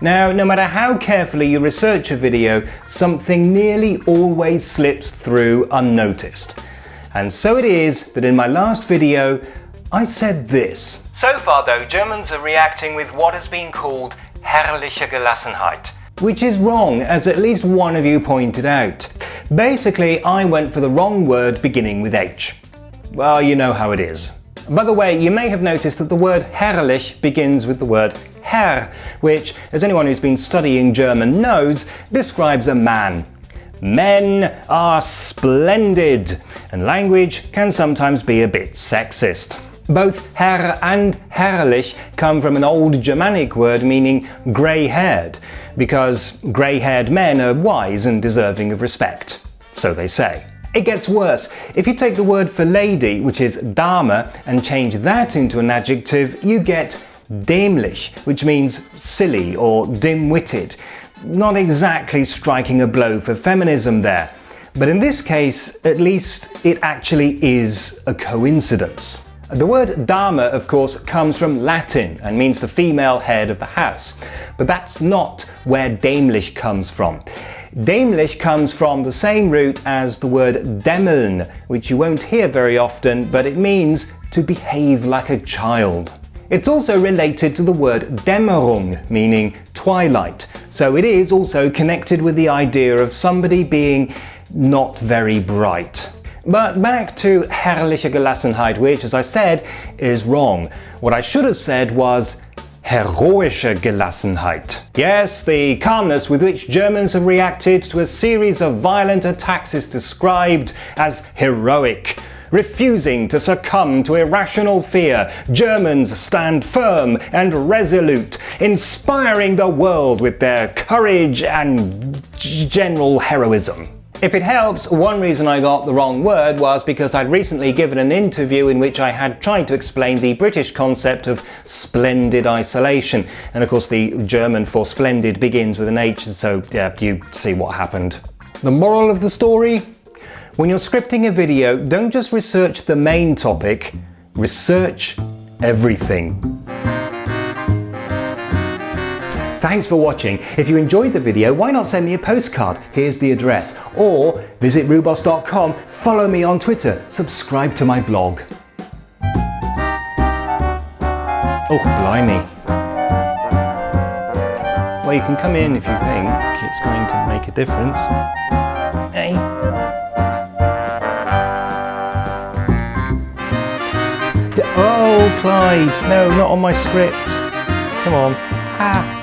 Now, no matter how carefully you research a video, something nearly always slips through unnoticed. And so it is that in my last video, I said this. So far though, Germans are reacting with what has been called herrliche Gelassenheit. Which is wrong, as at least one of you pointed out. Basically, I went for the wrong word beginning with H. Well, you know how it is. By the way, you may have noticed that the word herrlich begins with the word Herr, which, as anyone who's been studying German knows, describes a man. Men are splendid, and language can sometimes be a bit sexist. Both Herr and herrlich come from an old Germanic word meaning grey-haired, because grey-haired men are wise and deserving of respect. So they say. It gets worse. If you take the word for lady, which is Dame, and change that into an adjective, you get dämlich, which means silly or dim-witted. Not exactly striking a blow for feminism there. But in this case, at least it actually is a coincidence. The word Dame, of course, comes from Latin and means the female head of the house. But that's not where dämlich comes from. Dämlich comes from the same root as the word dämmeln, which you won't hear very often, but it means to behave like a child. It's also related to the word Dämmerung, meaning twilight, so it is also connected with the idea of somebody being not very bright. But back to herrliche Gelassenheit, which, as I said, is wrong. What I should have said was heroische Gelassenheit. Yes, the calmness with which Germans have reacted to a series of violent attacks is described as heroic. Refusing to succumb to irrational fear, Germans stand firm and resolute, inspiring the world with their courage and general heroism. If it helps, one reason I got the wrong word was because I'd recently given an interview in which I had tried to explain the British concept of splendid isolation. And of course the German for splendid begins with an H, so yeah, you see what happened. The moral of the story? When you're scripting a video, don't just research the main topic, research everything. Thanks for watching. If you enjoyed the video, why not send me a postcard? Here's the address. Or visit Rewboss.com, follow me on Twitter, subscribe to my blog. Oh, blimey. Well, you can come in if you think it's going to make a difference. Hey. Oh, Clyde. No, not on my script. Come on. Ah.